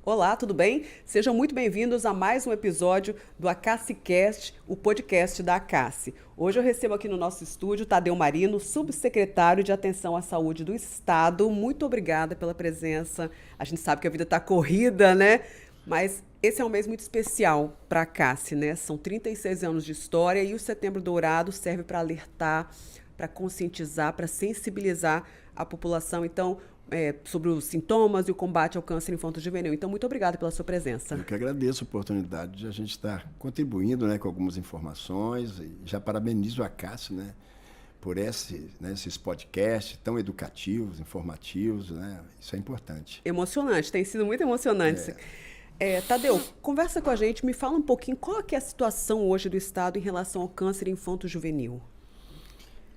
Olá, tudo bem? Sejam muito bem-vindos a mais um episódio do ACACIcast, o podcast da ACACI. Hoje eu recebo aqui no nosso estúdio Tadeu Marino, subsecretário de Atenção à Saúde do Estado. Muito obrigada pela presença. A gente sabe que a vida está corrida, né? Mas esse é um mês muito especial para a ACACI, né? São 36 anos de história e o Setembro Dourado serve para alertar, para conscientizar, para sensibilizar a população. Então, sobre os sintomas e o combate ao câncer infanto-juvenil. Então, muito obrigada pela sua presença. Eu que agradeço a oportunidade de a gente estar contribuindo, né, com algumas informações. E já parabenizo a Cássio, né, por esses podcasts tão educativos, informativos, né? Isso é importante. Emocionante, tem sido muito emocionante. Tadeu, conversa com a gente, me fala um pouquinho qual é a situação hoje do Estado em relação ao câncer infanto-juvenil.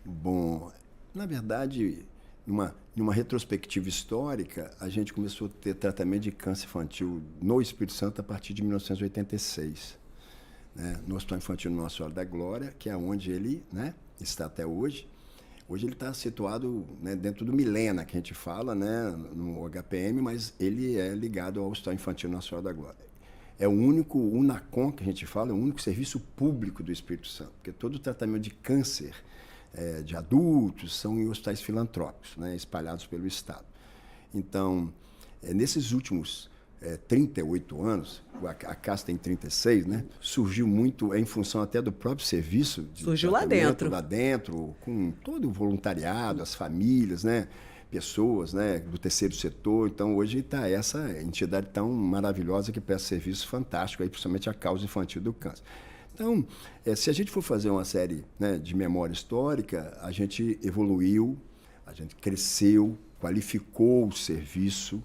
Bom, na verdade, numa retrospectiva histórica, a gente começou a ter tratamento de câncer infantil no Espírito Santo a partir de 1986, né? No Hospital Infantil Nossa Senhora da Glória, que é onde ele, né, está até hoje. Hoje ele está situado, né, dentro do Milena, que a gente fala, né, no HPM, mas ele é ligado ao Hospital Infantil Nossa Senhora da Glória. É o único UNACOM, que a gente fala, é o único serviço público do Espírito Santo, porque todo o tratamento de câncer de adultos são em hospitais filantrópicos, né, espalhados pelo Estado. Então, nesses últimos 38 anos, a CAS tem 36, né, surgiu muito em função até do próprio serviço. Surgiu lá dentro. Lá dentro, com todo o voluntariado, as famílias, né, pessoas, né, do terceiro setor. Então, hoje está essa entidade tão maravilhosa que presta serviço fantástico, aí, principalmente a causa infantil do câncer. Então, se a gente for fazer uma série, né, de memória histórica, a gente evoluiu, a gente cresceu, qualificou o serviço,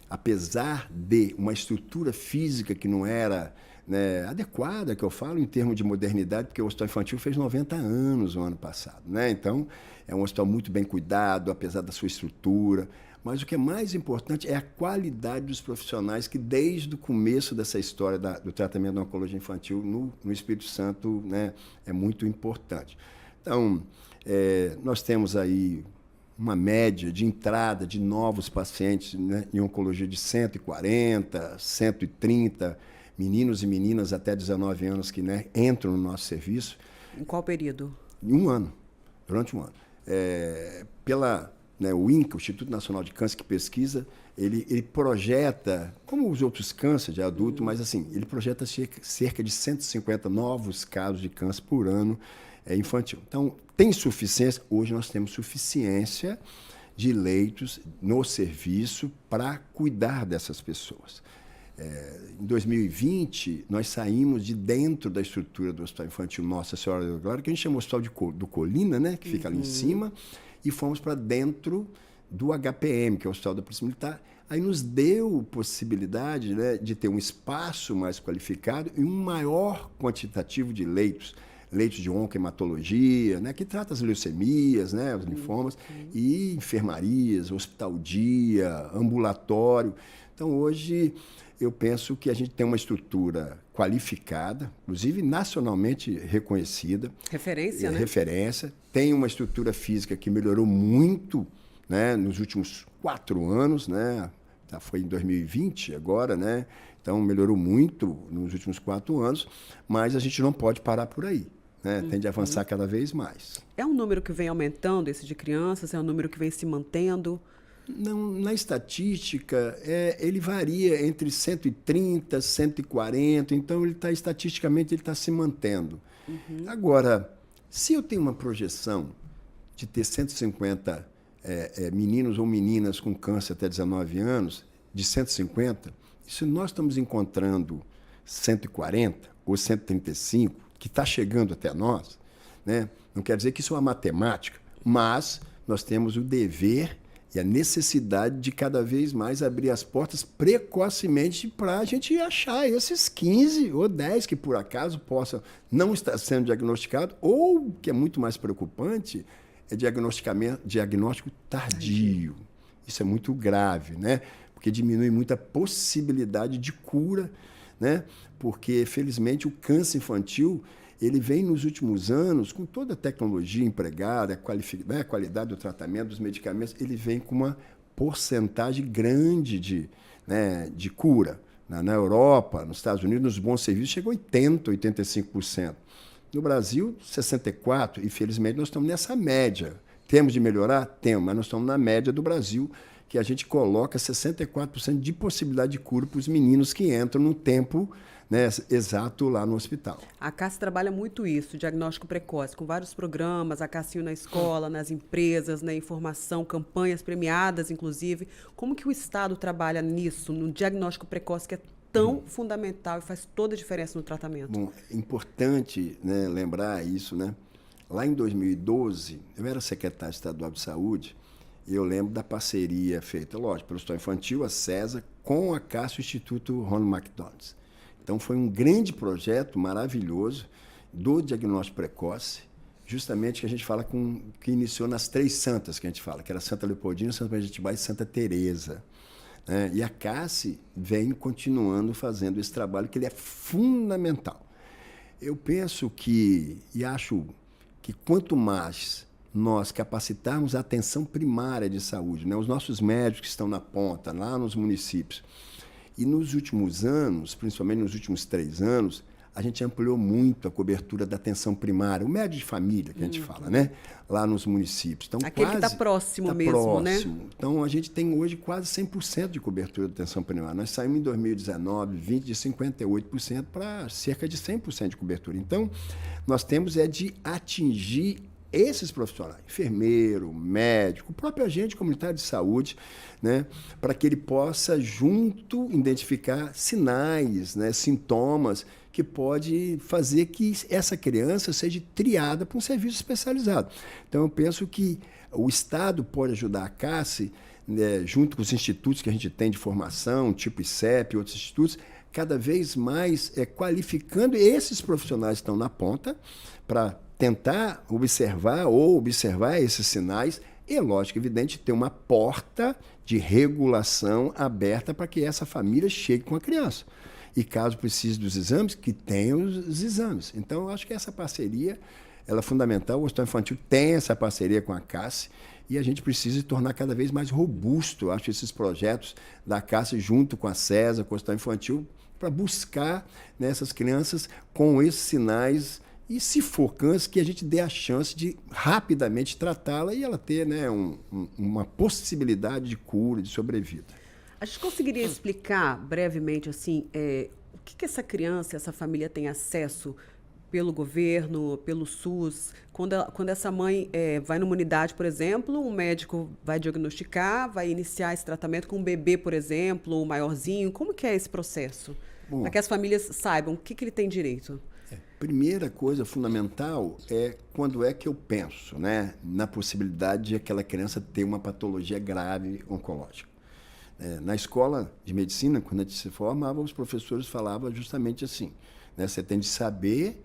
apesar de uma estrutura física que não era, né, adequada, que eu falo em termos de modernidade, porque o Hospital Infantil fez 90 anos no ano passado, né? Então, é um hospital muito bem cuidado, apesar da sua estrutura. Mas o que é mais importante é a qualidade dos profissionais que, desde o começo dessa história do tratamento da oncologia infantil no Espírito Santo, né, é muito importante. Então, nós temos aí uma média de entrada de novos pacientes, né, em oncologia de 140, 130 meninos e meninas até 19 anos que, né, entram no nosso serviço. Em qual período? Em um ano, durante um ano. O INCA, o Instituto Nacional de Câncer, que pesquisa, ele projeta, como os outros cânceres de adulto, mas assim, ele projeta cerca de 150 novos casos de câncer por ano infantil. Então, tem suficiência? Hoje nós temos suficiência de leitos no serviço para cuidar dessas pessoas. Em 2020, nós saímos de dentro da estrutura do Hospital Infantil Nossa Senhora da Glória, que a gente chama Hospital do Colina, né, que fica ali em cima, e fomos para dentro do HPM, que é o Hospital da Polícia Militar. Aí nos deu possibilidade, né, de ter um espaço mais qualificado e um maior quantitativo de leitos de oncohematologia, né, que trata as leucemias, né, os linfomas, e enfermarias, hospital-dia, ambulatório. Então, hoje, eu penso que a gente tem uma estrutura qualificada, inclusive nacionalmente reconhecida. Referência, né? Referência. Tem uma estrutura física que melhorou muito, né, nos últimos 4 anos, né? Foi em 2020 agora, né? Então, melhorou muito nos últimos 4 anos, mas a gente não pode parar por aí, né? Tem de avançar cada vez mais. É um número que vem aumentando, esse de crianças? É um número que vem se mantendo? Não, na estatística, ele varia entre 130 e 140, então estatisticamente ele está se mantendo. Agora, se eu tenho uma projeção de ter 150 meninos ou meninas com câncer até 19 anos, de 150, se nós estamos encontrando 140 ou 135, que está chegando até nós, né, não quer dizer que isso é uma matemática, mas nós temos o dever e a necessidade de cada vez mais abrir as portas precocemente para a gente achar esses 15 ou 10 que por acaso possam não estar sendo diagnosticados, ou, que é muito mais preocupante, é diagnóstico tardio. Isso é muito grave, né? Porque diminui muito a possibilidade de cura, né? Porque, felizmente, o câncer infantil ele vem nos últimos anos, com toda a tecnologia empregada, a qualidade do tratamento, dos medicamentos, ele vem com uma porcentagem grande né, de cura. Na Europa, nos Estados Unidos, nos bons serviços, chega a 80%, 85%. No Brasil, 64%, e felizmente nós estamos nessa média. Temos de melhorar? Temos, mas nós estamos na média do Brasil, que a gente coloca 64% de possibilidade de cura para os meninos que entram no tempo, né, exato lá no hospital. A CASSE trabalha muito isso, diagnóstico precoce, com vários programas, a Cassinho na escola, nas empresas, na informação, campanhas premiadas, inclusive. Como que o Estado trabalha nisso, no diagnóstico precoce, que é tão fundamental e faz toda a diferença no tratamento? Bom, é importante, né, lembrar isso, né? Lá em 2012, eu era secretário estadual de saúde e eu lembro da parceria feita, lógico, pelo Hospital Infantil, a CESA, com a CASSE e o Instituto Ronald McDonald. Então, foi um grande projeto maravilhoso do diagnóstico precoce, justamente que a gente fala que iniciou nas 3 santas, que a gente fala, que era Santa Leopoldina, Santa Maria de Itibá e Santa Teresa. Né? E a CASSE vem continuando fazendo esse trabalho, que ele é fundamental. Eu penso e acho que quanto mais nós capacitarmos a atenção primária de saúde, né? Os nossos médicos que estão na ponta, lá nos municípios, e nos últimos anos, principalmente nos últimos 3 anos, a gente ampliou muito a cobertura da atenção primária, o médico de família, que a gente fala, né? Lá nos municípios. Então, aquele que está próximo mesmo, né? Então, a gente tem hoje quase 100% de cobertura da atenção primária. Nós saímos em 2019, 20 de 58% para cerca de 100% de cobertura. Então, nós temos de atingir esses profissionais, enfermeiro, médico, o próprio agente comunitário de saúde, né, para que ele possa, junto, identificar sinais, né, sintomas que pode fazer que essa criança seja triada para um serviço especializado. Então, eu penso que o Estado pode ajudar a CASSE, né, junto com os institutos que a gente tem de formação, tipo ICEP e outros institutos, cada vez mais qualificando esses profissionais que estão na ponta para tentar observar esses sinais e, lógico, evidente, ter uma porta de regulação aberta para que essa família chegue com a criança. E caso precise dos exames, que tenha os exames. Então, eu acho que essa parceria ela é fundamental. O Hospital Infantil tem essa parceria com a CASSE e a gente precisa tornar cada vez mais robusto, eu acho, esses projetos da CASSE junto com a CESA, com o Hospital Infantil, para buscar, né, essas crianças com esses sinais e, se for câncer, que a gente dê a chance de rapidamente tratá-la e ela ter, né, uma possibilidade de cura, de sobrevida. A gente conseguiria explicar brevemente assim, o que essa criança, essa família tem acesso pelo governo, pelo SUS? Quando essa mãe vai numa unidade, por exemplo, um médico vai diagnosticar, vai iniciar esse tratamento com um bebê, por exemplo, um maiorzinho. Como que é esse processo? Para que as famílias saibam o que ele tem direito. Primeira coisa fundamental é quando é que eu penso, né, na possibilidade de aquela criança ter uma patologia grave oncológica. Na escola de medicina, quando a gente se formava, os professores falavam justamente assim, né, você tem de saber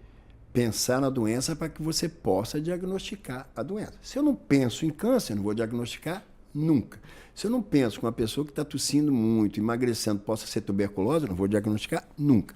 pensar na doença para que você possa diagnosticar a doença. Se eu não penso em câncer, eu não vou diagnosticar nunca. Se eu não penso que uma pessoa que está tossindo muito, emagrecendo, possa ser tuberculose, eu não vou diagnosticar nunca.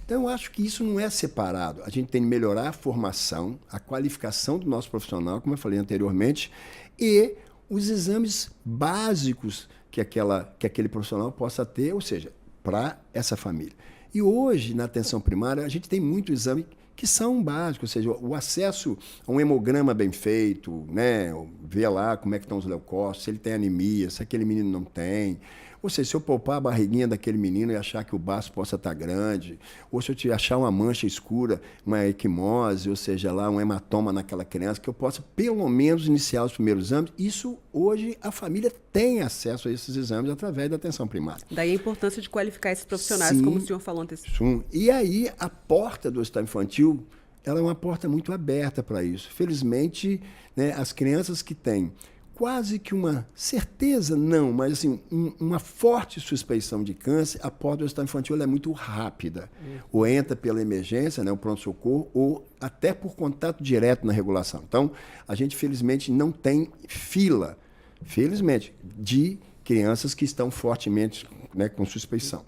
Então, eu acho que isso não é separado. A gente tem que melhorar a formação, a qualificação do nosso profissional, como eu falei anteriormente, e os exames básicos que aquele profissional possa ter, ou seja, para essa família. E hoje, na atenção primária, a gente tem muito exame que são básicos, ou seja, o acesso a um hemograma bem feito, né, ver lá como é que estão os leucócitos, se ele tem anemia, se aquele menino não tem. Ou seja, se eu poupar a barriguinha daquele menino e achar que o baço possa estar grande, ou se eu achar uma mancha escura, uma equimose, ou seja, lá um hematoma naquela criança, que eu possa pelo menos iniciar os primeiros exames. Isso, hoje, a família tem acesso a esses exames através da atenção primária. Daí a importância de qualificar esses profissionais, sim, como o senhor falou antecipadamente. E aí, a porta do Hospital Infantil, ela é uma porta muito aberta para isso. Felizmente, né, as crianças que têm quase que uma certeza, não, mas assim, uma forte suspeição de câncer, a porta do Hospital Infantil é muito rápida. Ou entra pela emergência, né, o pronto-socorro, ou até por contato direto na regulação. Então, a gente, felizmente, não tem fila, felizmente, de crianças que estão fortemente, né, com suspeição.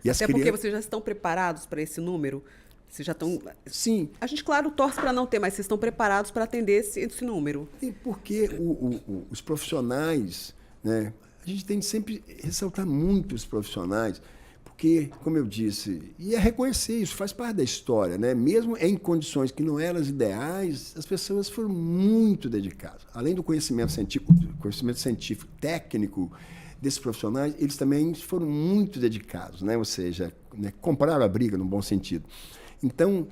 E até porque vocês já estão preparados para esse número? Vocês já estão... Sim. A gente, claro, torce para não ter, mas vocês estão preparados para atender esse número. E porque os profissionais, né, a gente tem que sempre ressaltar muito os profissionais, porque, como eu disse, e é reconhecer isso, faz parte da história, né? Mesmo em condições que não eram as ideais, as pessoas foram muito dedicadas. Além do conhecimento científico, técnico desses profissionais, eles também foram muito dedicados, né? Ou seja, né, compraram a briga no bom sentido. Então,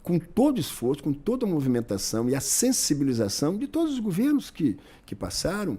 com todo o esforço, com toda a movimentação e a sensibilização de todos os governos que passaram,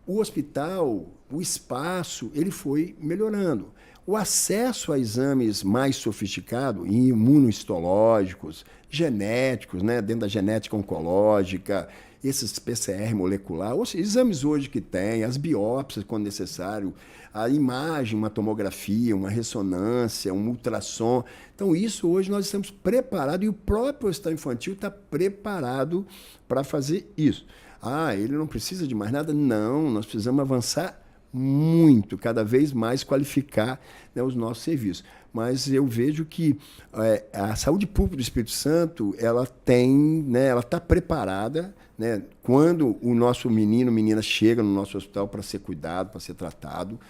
o hospital, o espaço, ele foi melhorando. O acesso a exames mais sofisticados, imunohistológicos, genéticos, né, dentro da genética oncológica, esses PCR molecular, ou seja, exames hoje que tem, as biópsias quando necessário, a imagem, uma tomografia, uma ressonância, um ultrassom. Então, isso hoje nós estamos preparados e o próprio hospital infantil está preparado para fazer isso. Ah, ele não precisa de mais nada? Não, nós precisamos avançar muito, cada vez mais qualificar, né, os nossos serviços. Mas eu vejo que a saúde pública do Espírito Santo, ela tem, né, ela está preparada, né, quando o nosso menino, menina chega no nosso hospital para ser cuidado, para ser tratado,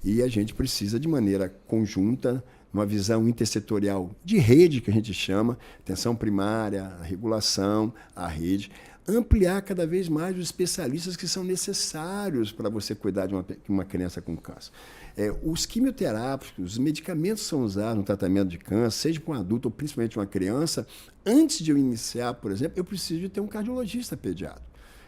e a gente precisa, de maneira conjunta, uma visão intersetorial de rede, que a gente chama, atenção primária, a regulação, a rede, ampliar cada vez mais os especialistas que são necessários para você cuidar de uma criança com câncer. Os quimioterápicos, os medicamentos que são usados no tratamento de câncer, seja para um adulto ou principalmente uma criança, antes de eu iniciar, por exemplo, eu preciso de ter um cardiologista pediatra.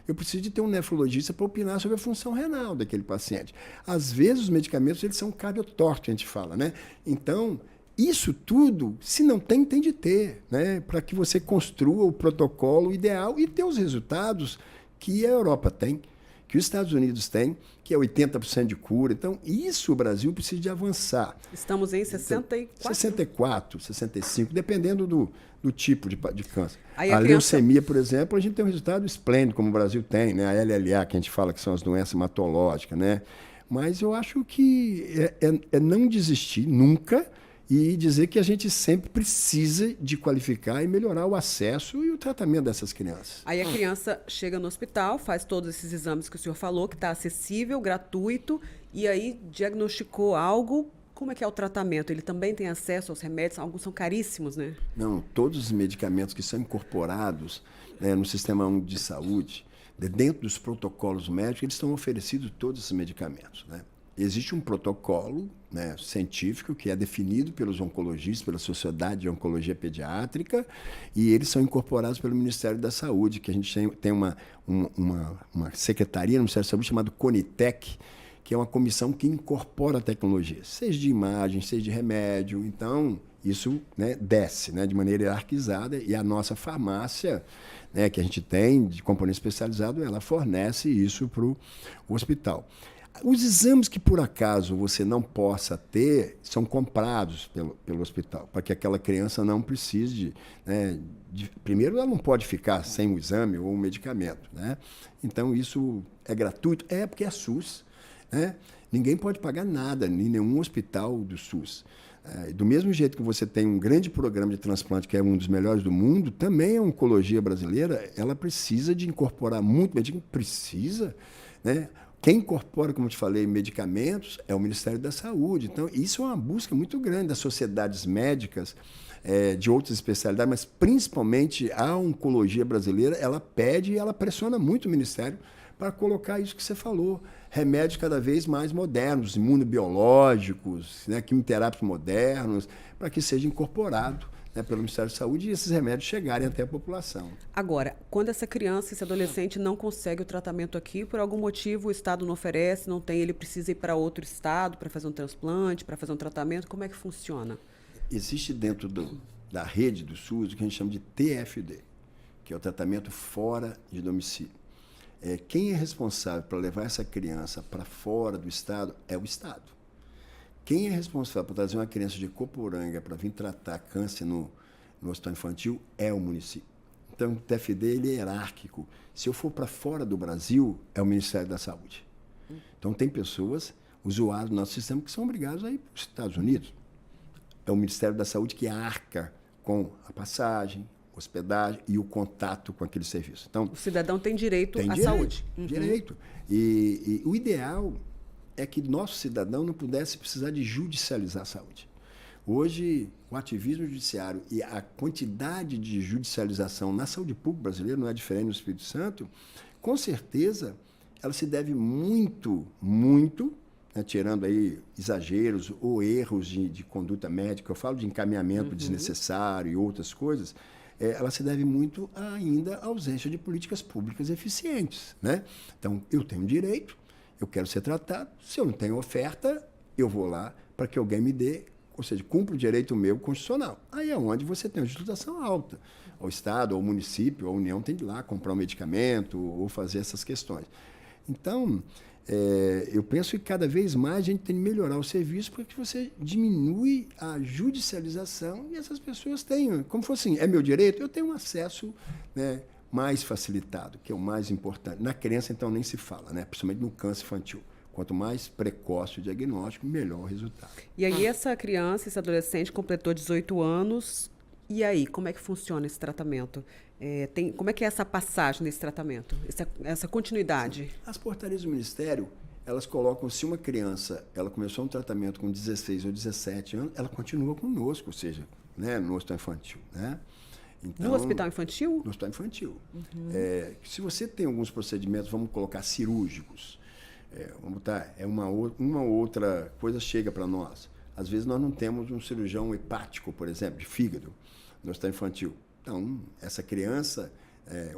Eu preciso de ter um nefrologista para opinar sobre a função renal daquele paciente. Às vezes, os medicamentos eles são cardiotóxicos, que a gente fala, né? Então, isso tudo, se não tem, tem de ter, né? Para que você construa o protocolo ideal e ter os resultados que a Europa tem, que os Estados Unidos têm, que é 80% de cura. Então, isso o Brasil precisa de avançar. Estamos em 64, 65, dependendo do tipo de câncer. A leucemia, por exemplo, a gente tem um resultado esplêndido, como o Brasil tem, né? A LLA, que a gente fala que são as doenças hematológicas, né? Mas eu acho que é não desistir nunca e dizer que a gente sempre precisa de qualificar e melhorar o acesso e o tratamento dessas crianças. Aí a criança chega no hospital, faz todos esses exames que o senhor falou, que está acessível, gratuito, e aí diagnosticou algo. Como é que é o tratamento? Ele também tem acesso aos remédios? Alguns são caríssimos, né? Não, todos os medicamentos que são incorporados, né, no Sistema Único de Saúde, dentro dos protocolos médicos, eles estão oferecidos todos esses medicamentos, né? Existe um protocolo, né, científico que é definido pelos oncologistas, pela Sociedade de Oncologia Pediátrica, e eles são incorporados pelo Ministério da Saúde, que a gente tem uma secretaria no Ministério da Saúde chamada CONITEC, que é uma comissão que incorpora a tecnologia, seja de imagem, seja de remédio. Então, isso, né, desce, né, de maneira hierarquizada, e a nossa farmácia, né, que a gente tem de componente especializado, ela fornece isso para o hospital. Os exames que, por acaso, você não possa ter, são comprados pelo hospital, para que aquela criança não precise primeiro, ela não pode ficar sem o exame ou o medicamento, né? Então, isso é gratuito? É, porque é SUS, né? Ninguém pode pagar nada em nenhum hospital do SUS. Do mesmo jeito que você tem um grande programa de transplante, que é um dos melhores do mundo, também a oncologia brasileira, ela precisa de incorporar muito medicamento, precisa, né? Quem incorpora, como eu te falei, medicamentos é o Ministério da Saúde. Então, isso é uma busca muito grande das sociedades médicas, de outras especialidades, mas principalmente a oncologia brasileira, ela pede e ela pressiona muito o Ministério para colocar isso que você falou. Remédios cada vez mais modernos, imunobiológicos, né, quimioterápicos modernos, para que seja incorporado, né, pelo Ministério da Saúde e esses remédios chegarem até a população. Agora, quando essa criança, esse adolescente não consegue o tratamento aqui, por algum motivo o Estado não oferece, não tem, ele precisa ir para outro estado para fazer um transplante, para fazer um tratamento, como é que funciona? Existe dentro da rede do SUS o que a gente chama de TFD, que é o tratamento fora de domicílio. Quem é responsável para levar essa criança para fora do estado é o Estado. Quem é responsável por trazer uma criança de Coporanga para vir tratar câncer no hospital infantil é o município. Então, o TFD ele é hierárquico. Se eu for para fora do Brasil, é o Ministério da Saúde. Então, tem pessoas, usuários do nosso sistema, que são obrigados a ir para os Estados Unidos. É o Ministério da Saúde que arca com a passagem, hospedagem e o contato com aquele serviço. Então, o cidadão tem direito à saúde. Direito. E o ideal é que nosso cidadão não pudesse precisar de judicializar a saúde. Hoje, o ativismo judiciário e a quantidade de judicialização na saúde pública brasileira não é diferente no Espírito Santo, com certeza ela se deve muito, né, tirando aí exageros ou erros de conduta médica, eu falo de encaminhamento desnecessário e outras coisas, ela se deve muito ainda à ausência de políticas públicas eficientes, né? Então, eu tenho direito, eu quero ser tratado, se eu não tenho oferta, eu vou lá para que alguém me dê, ou seja, cumpre o direito meu constitucional. Aí é onde você tem uma legislação alta. O Estado, ou o município, ou a União tem de ir lá comprar um medicamento ou fazer essas questões. Então, eu penso que cada vez mais a gente tem que melhorar o serviço para que você diminui a judicialização e essas pessoas tenham, como fosse assim, é meu direito, eu tenho um acesso, né, mais facilitado, que é o mais importante. Na criança, então, nem se fala, né, principalmente no câncer infantil. Quanto mais precoce o diagnóstico, melhor o resultado. E aí essa criança, esse adolescente completou 18 anos, e aí, como é que funciona esse tratamento? Como é que é essa passagem nesse tratamento, essa continuidade? As portarias do Ministério, elas colocam, se uma criança ela começou um tratamento com 16 ou 17 anos, ela continua conosco, ou seja, né, no hospital infantil. Né? Então, no hospital infantil? No hospital infantil. Se você tem alguns procedimentos, vamos colocar cirúrgicos, vamos botar, uma outra coisa chega para nós. Às vezes nós não temos um cirurgião hepático, por exemplo, de fígado, no hospital infantil. Então, essa criança,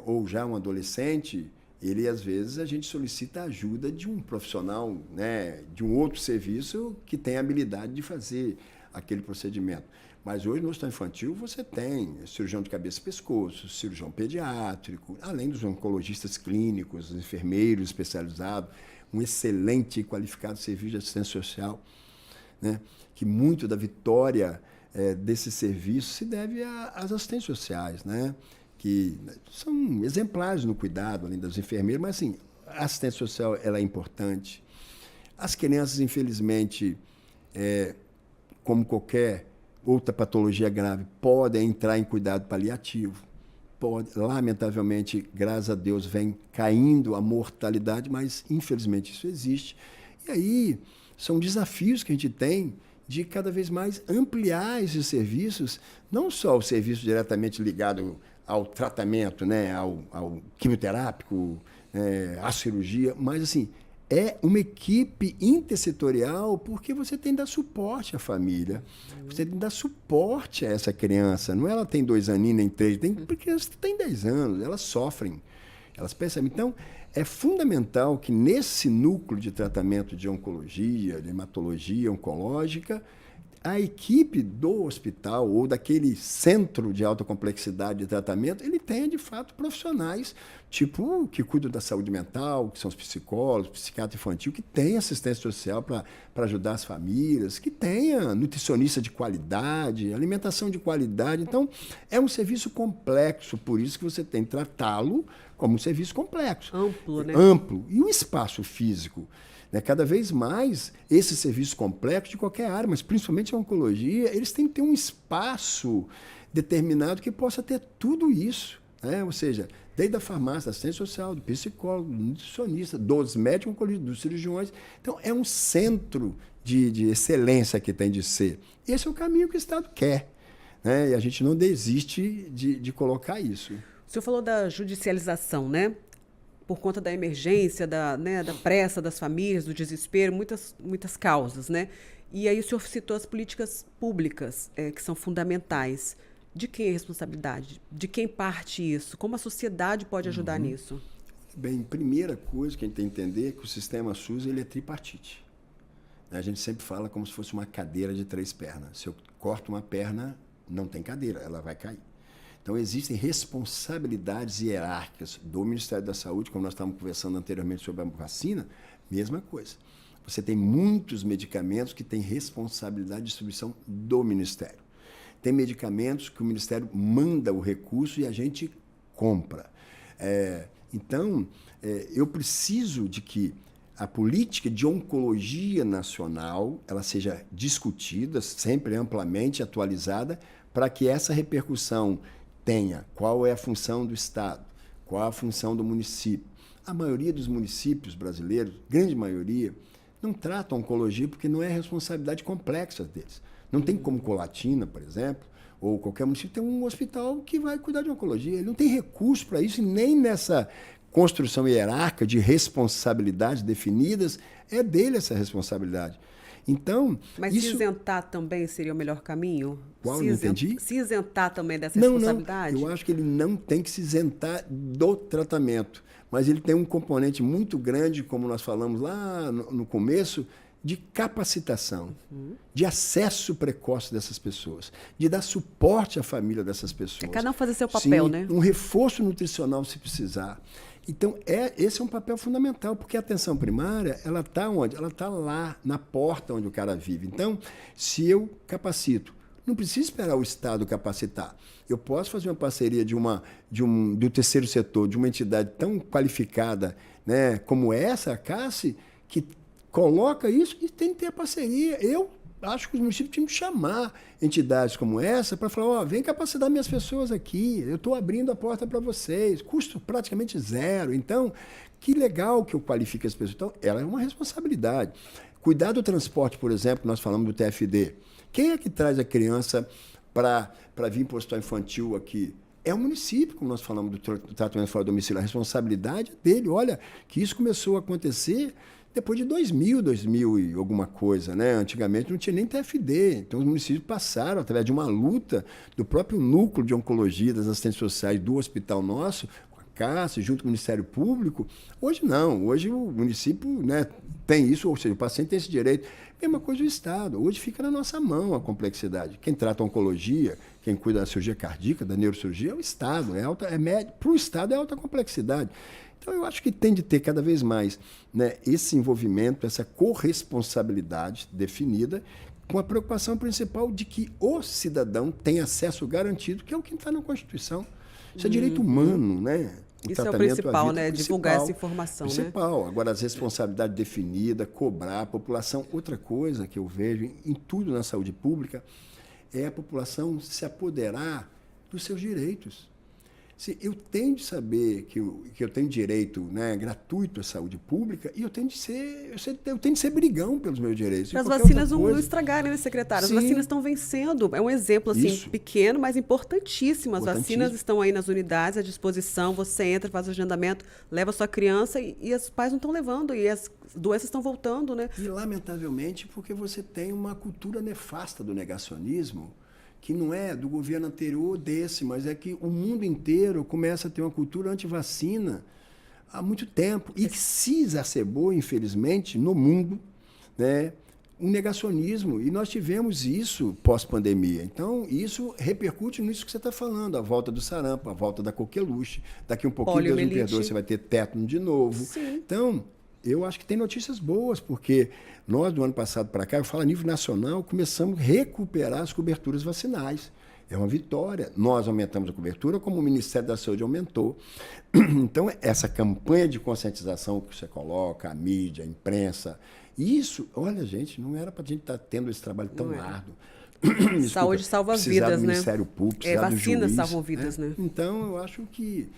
ou já um adolescente, ele, às vezes, a gente solicita a ajuda de um profissional, né, de um outro serviço que tem a habilidade de fazer aquele procedimento. Mas hoje, no hospital infantil, você tem cirurgião de cabeça e pescoço, cirurgião pediátrico, além dos oncologistas clínicos, enfermeiros especializados, um excelente e qualificado serviço de assistência social, né, que muito da vitória desse serviço se deve às assistentes sociais, né, que são exemplares no cuidado, além das enfermeiras, mas, assim, a assistência social ela é importante. As crianças, infelizmente, como qualquer outra patologia grave, podem entrar em cuidado paliativo. Lamentavelmente, graças a Deus, vem caindo a mortalidade, mas, infelizmente, isso existe. E aí, são desafios que a gente tem de cada vez mais ampliar esses serviços, não só o serviço diretamente ligado ao tratamento, né, ao quimioterápico, à cirurgia, mas, assim, é uma equipe intersetorial, porque você tem que dar suporte à família, você tem que dar suporte a essa criança. Não é ela tem 2 aninhos, nem 3, porque crianças que têm 10 anos, elas sofrem, elas percebem. Então, é fundamental que nesse núcleo de tratamento de oncologia, de hematologia oncológica, a equipe do hospital ou daquele centro de alta complexidade de tratamento, ele tenha, de fato, profissionais, tipo, que cuidam da saúde mental, que são os psicólogos, psiquiatra infantil, que tem assistência social para ajudar as famílias, que tenha nutricionista de qualidade, alimentação de qualidade. Então, é um serviço complexo, por isso que você tem que tratá-lo como um serviço complexo. Amplo, né? Amplo. E um espaço físico. Né? Cada vez mais, esse serviço complexo de qualquer área, mas principalmente a oncologia, eles têm que ter um espaço determinado que possa ter tudo isso. Né? Ou seja, desde a farmácia, da assistência social, do psicólogo, do nutricionista, dos médicos oncologistas, dos cirurgiões. Então, é um centro de excelência que tem de ser. Esse é o caminho que o Estado quer. Né? E a gente não desiste de colocar isso. O senhor falou da judicialização, né? Por conta da emergência, da pressa das famílias, do desespero, muitas causas, né? E aí o senhor citou as políticas públicas, que são fundamentais. De quem é a responsabilidade? De quem parte isso? Como a sociedade pode ajudar nisso? Bem, primeira coisa que a gente tem que entender é que o sistema SUS ele é tripartite. A gente sempre fala como se fosse uma cadeira de 3 pernas. Se eu corto uma perna, não tem cadeira, ela vai cair. Então, existem responsabilidades hierárquicas do Ministério da Saúde, como nós estávamos conversando anteriormente sobre a vacina, mesma coisa. Você tem muitos medicamentos que têm responsabilidade de distribuição do Ministério. Tem medicamentos que o Ministério manda o recurso e a gente compra. Então, eu preciso de que a política de oncologia nacional ela seja discutida, sempre amplamente atualizada, para que essa repercussão tenha qual é a função do Estado, qual a função do município. A maioria dos municípios brasileiros, grande maioria, não tratam oncologia porque não é responsabilidade complexa deles. Não tem como Colatina, por exemplo, ou qualquer município, tem um hospital que vai cuidar de oncologia. Ele não tem recurso para isso, e nem nessa construção hierárquica de responsabilidades definidas, é dele essa responsabilidade. Então, mas isso... se isentar também seria o melhor caminho? Qual? Se Não entendi? Se isentar também dessa Não, responsabilidade? eu acho que ele não tem que se isentar do tratamento, mas ele tem um componente muito grande, como nós falamos lá no começo, de capacitação, de acesso precoce dessas pessoas, de dar suporte à família dessas pessoas. É cada um fazer seu papel, Sim, né? Um reforço nutricional se precisar. Então, esse é um papel fundamental, porque a atenção primária, ela está onde? Ela está lá, na porta onde o cara vive. Então, se eu capacito, não preciso esperar o Estado capacitar. Eu posso fazer uma parceria do terceiro setor, de uma entidade tão qualificada, né, como essa, a CASSE, que coloca isso e tem que ter a parceria. Eu acho que os municípios tinham que chamar entidades como essa para falar, vem capacitar minhas pessoas aqui, eu estou abrindo a porta para vocês, custo praticamente zero. Então, que legal que eu qualifique as pessoas. Então, ela é uma responsabilidade. Cuidar do transporte, por exemplo, nós falamos do TFD. Quem é que traz a criança para vir para o hospital infantil aqui? É o município, como nós falamos do tratamento fora do domicílio. A responsabilidade é dele. Olha, que isso começou a acontecer depois de 2000 e alguma coisa, né? Antigamente não tinha nem TFD. Então, os municípios passaram, através de uma luta do próprio núcleo de oncologia das assistentes sociais do hospital nosso, com a CASSE, junto com o Ministério Público. Hoje não. Hoje o município, né, tem isso, ou seja, o paciente tem esse direito. Mesma coisa do Estado. Hoje fica na nossa mão a complexidade. Quem trata a oncologia, quem cuida da cirurgia cardíaca, da neurocirurgia, é o Estado. Para o Estado é alta complexidade. Então, eu acho que tem de ter cada vez mais, né, esse envolvimento, essa corresponsabilidade definida, com a preocupação principal de que o cidadão tem acesso garantido, que é o que está na Constituição. Isso é direito humano, né? Isso é o principal, né? Divulgar essa informação, principal. Né? Agora, as responsabilidades definidas, cobrar a população. Outra coisa que eu vejo em tudo na saúde pública é a população se apoderar dos seus direitos. Eu tenho de saber que eu tenho direito, né, gratuito à saúde pública, e eu tenho de ser brigão pelos meus direitos. Para as vacinas não estragarem, né, secretário? As vacinas estão vencendo. É um exemplo assim, pequeno, mas importantíssimo. As vacinas estão aí nas unidades à disposição. Você entra, faz o agendamento, leva a sua criança e os pais não estão levando. E as doenças estão voltando, né? E, lamentavelmente, porque você tem uma cultura nefasta do negacionismo, que não é do governo anterior desse, mas é que o mundo inteiro começa a ter uma cultura antivacina há muito tempo e que se exacerbou, infelizmente, no mundo, né, um negacionismo. E nós tivemos isso pós-pandemia. Então, isso repercute nisso que você está falando, a volta do sarampo, a volta da coqueluche. Daqui um pouquinho, Deus me perdoe, você vai ter tétano de novo. Sim. Então, eu acho que tem notícias boas, porque nós, do ano passado para cá, eu falo a nível nacional, começamos a recuperar as coberturas vacinais. É uma vitória. Nós aumentamos a cobertura, como o Ministério da Saúde aumentou. Então, essa campanha de conscientização que você coloca, a mídia, a imprensa, isso, olha, gente, não era para a gente estar tendo esse trabalho tão árduo. Desculpa, saúde salva vidas, do né? Ministério Público, precisar do juiz, vacinas salvam vidas, né? Então, eu acho que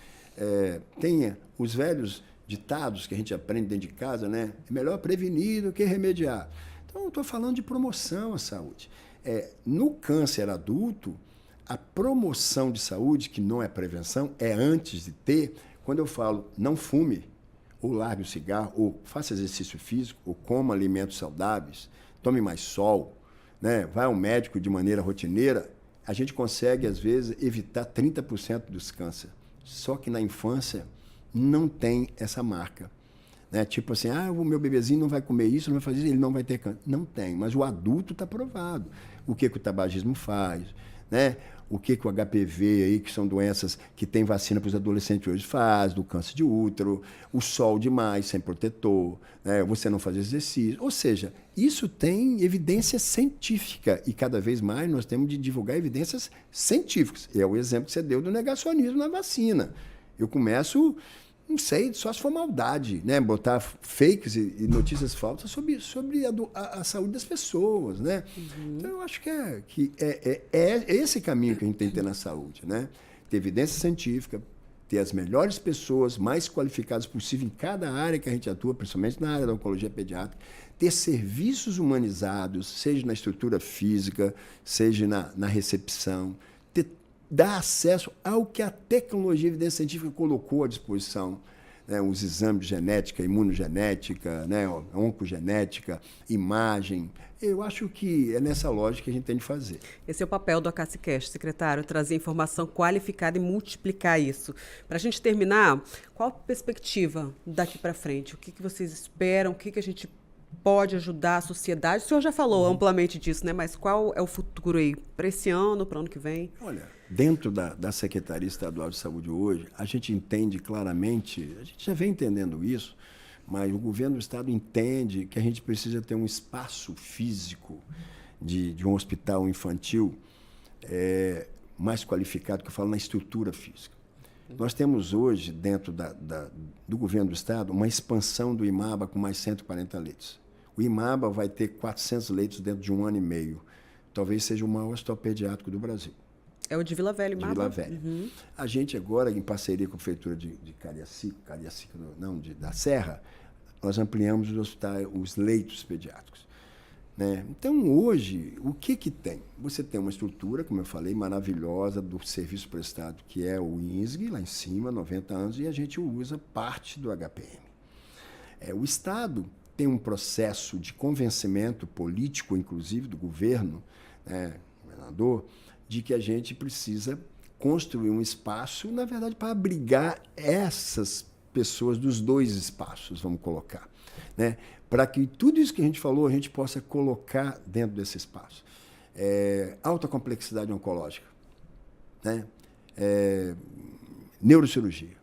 tenha os velhos ditados que a gente aprende dentro de casa, né? É melhor prevenir do que remediar. Então, eu estou falando de promoção à saúde. No câncer adulto, a promoção de saúde, que não é prevenção, é antes de ter. Quando eu falo não fume, ou largue o cigarro, ou faça exercício físico, ou coma alimentos saudáveis, tome mais sol, né? Vai ao médico de maneira rotineira, a gente consegue, às vezes, evitar 30% dos cânceres. Só que na infância não tem essa marca. Né? Tipo assim, o meu bebezinho não vai comer isso, não vai fazer isso, ele não vai ter câncer. Não tem, mas o adulto está provado. O que o tabagismo faz, né? O que o HPV, aí, que são doenças que tem vacina para os adolescentes hoje, faz, do câncer de útero, o sol demais, sem protetor, né? Você não fazer exercício. Ou seja, isso tem evidência científica e cada vez mais nós temos de divulgar evidências científicas. É o exemplo que você deu do negacionismo na vacina. Eu começo, não sei, só se for maldade, né? Botar fakes e notícias falsas sobre a saúde das pessoas, né? Então, eu acho que é esse caminho que a gente tem que ter na saúde, né? Ter evidência científica, ter as melhores pessoas, mais qualificadas possível em cada área que a gente atua, principalmente na área da oncologia pediátrica, ter serviços humanizados, seja na estrutura física, seja na recepção, dar acesso ao que a tecnologia e a evidência científica colocou à disposição, né, os exames de genética, imunogenética, né, oncogenética, imagem. Eu acho que é nessa lógica que a gente tem de fazer. Esse é o papel do ACACICast, secretário, trazer informação qualificada e multiplicar isso. Para a gente terminar, qual a perspectiva daqui para frente? O que vocês esperam? O que a gente pode ajudar a sociedade? O senhor já falou amplamente disso, né? Mas qual é o futuro aí? Para esse ano, para o ano que vem? Olha, dentro da Secretaria Estadual de Saúde hoje, a gente entende claramente, a gente já vem entendendo isso, mas o governo do Estado entende que a gente precisa ter um espaço físico de um hospital infantil mais qualificado, que eu falo na estrutura física. Nós temos hoje, dentro do governo do Estado, uma expansão do IMABA com mais 140 leitos. O IMABA vai ter 400 leitos dentro de 1 ano e meio. Talvez seja o maior hospital pediátrico do Brasil. É o de Vila Velha, IMABA? De Vila Velha. Uhum. A gente agora, em parceria com a Prefeitura de da Serra, nós ampliamos os leitos pediátricos. Né? Então, hoje, o que tem? Você tem uma estrutura, como eu falei, maravilhosa do serviço prestado, que é o INSG, lá em cima, 90 anos, e a gente usa parte do HPM. O Estado tem um processo de convencimento político, inclusive, do governo, né, governador, de que a gente precisa construir um espaço, na verdade, para abrigar essas pessoas dos dois espaços, vamos colocar, né? Para que tudo isso que a gente falou, a gente possa colocar dentro desse espaço. Alta complexidade oncológica, né? Neurocirurgia,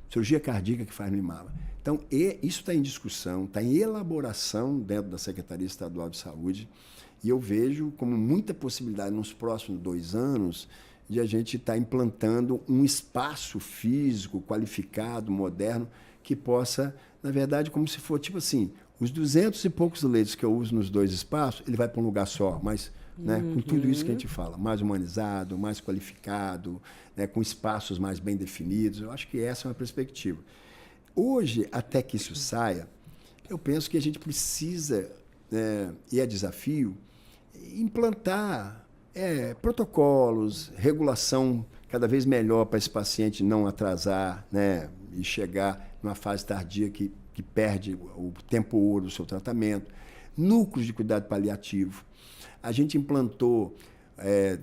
cirurgia cardíaca que faz no IMABA. Então, isso está em discussão, está em elaboração dentro da Secretaria Estadual de Saúde, e eu vejo como muita possibilidade nos próximos 2 anos de a gente estar implantando um espaço físico, qualificado, moderno, que possa, na verdade, como se for, tipo assim, os 200 e poucos leitos que eu uso nos 2 espaços, ele vai para um lugar só, mas né, com tudo isso que a gente fala, mais humanizado, mais qualificado, né, com espaços mais bem definidos. Eu acho que essa é uma perspectiva. Hoje, até que isso saia, eu penso que a gente precisa, e é desafio, implantar protocolos, regulação cada vez melhor para esse paciente não atrasar, né, e chegar numa fase tardia que perde o tempo ouro do seu tratamento. Núcleos de cuidado paliativo. A gente implantou,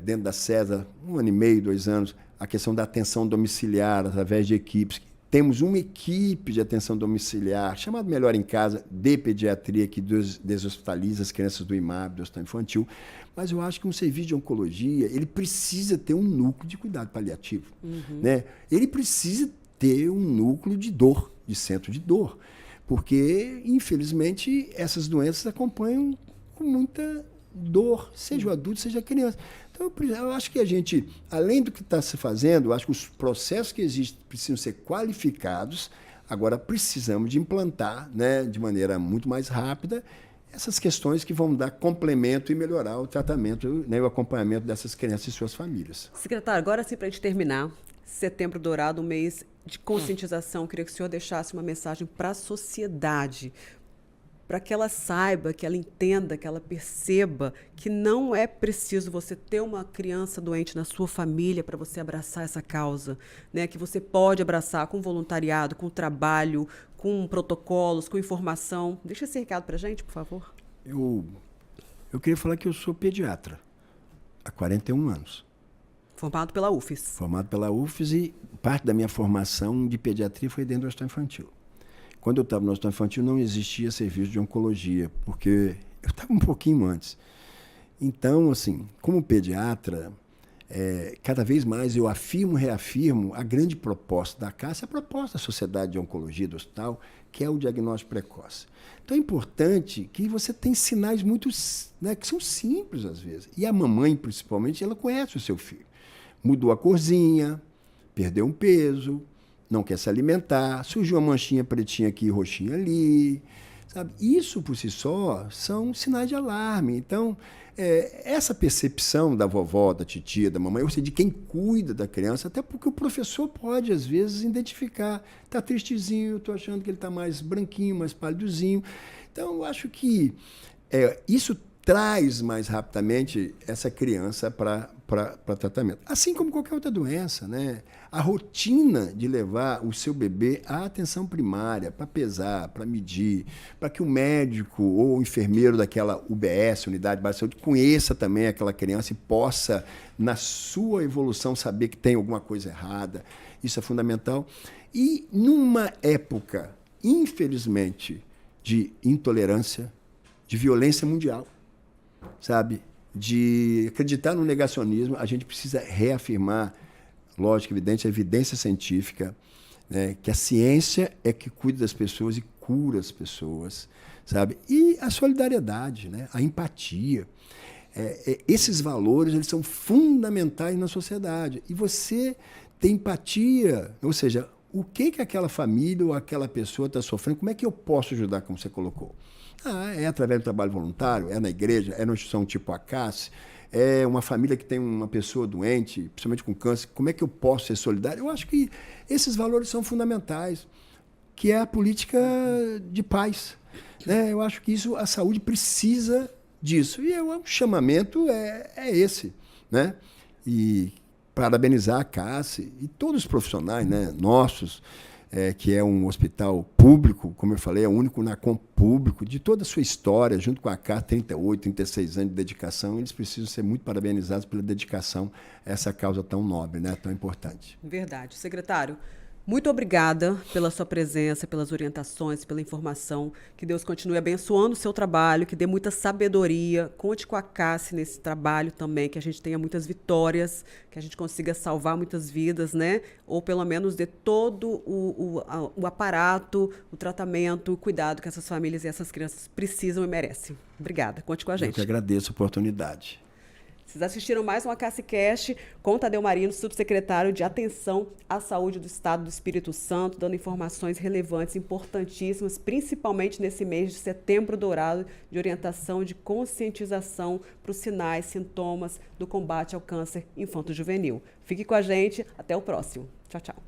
dentro da CESA, 1 ano e meio, 2 anos, a questão da atenção domiciliar através de equipes. Temos uma equipe de atenção domiciliar, chamada Melhor em Casa, de pediatria, que deshospitaliza as crianças do IMAB, do hospital infantil. Mas eu acho que um serviço de oncologia, ele precisa ter um núcleo de cuidado paliativo. Né? Ele precisa ter um núcleo de dor, de centro de dor. Porque, infelizmente, essas doenças acompanham com muita dor, seja o adulto, seja a criança. Então, eu acho que a gente, além do que está se fazendo, eu acho que os processos que existem precisam ser qualificados. Agora, precisamos de implantar, né, de maneira muito mais rápida, essas questões que vão dar complemento e melhorar o tratamento, né, e o acompanhamento dessas crianças e suas famílias. Secretário, agora sim, para a gente terminar, Setembro Dourado, um mês de conscientização, eu queria que o senhor deixasse uma mensagem para a sociedade, para que ela saiba, que ela entenda, que ela perceba que não é preciso você ter uma criança doente na sua família para você abraçar essa causa, né? Que você pode abraçar com voluntariado, com trabalho, com protocolos, com informação. Deixa esse recado para a gente, por favor. Eu queria falar que eu sou pediatra há 41 anos. Formado pela UFES. Formado pela UFES, e parte da minha formação de pediatria foi dentro do hospital infantil. Quando eu estava no hospital infantil, não existia serviço de oncologia, porque eu estava um pouquinho antes. Então, assim, como pediatra, cada vez mais eu reafirmo a grande proposta da CASS, a proposta da Sociedade de Oncologia do Hospital, que é o diagnóstico precoce. Então, é importante que você tenha sinais muito, né, que são simples, às vezes. E a mamãe, principalmente, ela conhece o seu filho. Mudou a corzinha, perdeu um peso, não quer se alimentar, surgiu uma manchinha pretinha aqui e roxinha ali, sabe? Isso, por si só, são sinais de alarme. Então, essa percepção da vovó, da titia, da mamãe, ou seja, de quem cuida da criança, até porque o professor pode, às vezes, identificar. Está tristezinho, estou achando que ele está mais branquinho, mais pálidozinho. Então, eu acho que isso traz mais rapidamente essa criança para tratamento. Assim como qualquer outra doença, né? A rotina de levar o seu bebê à atenção primária, para pesar, para medir, para que o médico ou o enfermeiro daquela UBS, Unidade Básica de Saúde, conheça também aquela criança e possa, na sua evolução, saber que tem alguma coisa errada. Isso é fundamental. E numa época, infelizmente, de intolerância, de violência mundial, sabe, de acreditar no negacionismo, a gente precisa reafirmar, lógico, evidente, a evidência científica, né, que a ciência é que cuida das pessoas e cura as pessoas, sabe? E a solidariedade, né, a empatia. Esses valores, eles são fundamentais na sociedade. E você tem empatia, ou seja, o que aquela família ou aquela pessoa está sofrendo, como é que eu posso ajudar, como você colocou? É através do trabalho voluntário, é na igreja, é numa instituição tipo a CAS, é uma família que tem uma pessoa doente, principalmente com câncer, como é que eu posso ser solidário? Eu acho que esses valores são fundamentais, que é a política de paz, né? Eu acho que isso, a saúde precisa disso. E o chamamento é esse, né? E parabenizar a CAS e todos os profissionais, né, nossos, que é um hospital público, como eu falei, é o único NACOM público, de toda a sua história, junto com a CAS, 38, 36 anos de dedicação, eles precisam ser muito parabenizados pela dedicação a essa causa tão nobre, né, tão importante. Verdade. Secretário, muito obrigada pela sua presença, pelas orientações, pela informação. Que Deus continue abençoando o seu trabalho, que dê muita sabedoria. Conte com a Cassi nesse trabalho também, que a gente tenha muitas vitórias, que a gente consiga salvar muitas vidas, né? Ou pelo menos dê todo o aparato, o tratamento, o cuidado que essas famílias e essas crianças precisam e merecem. Obrigada. Conte com a gente. Eu que agradeço a oportunidade. Vocês assistiram mais uma CASSCast com Tadeu Marino, subsecretário de Atenção à Saúde do Estado do Espírito Santo, dando informações relevantes, importantíssimas, principalmente nesse mês de Setembro Dourado, de orientação e de conscientização para os sinais, sintomas do combate ao câncer infanto-juvenil. Fique com a gente, até o próximo. Tchau, tchau.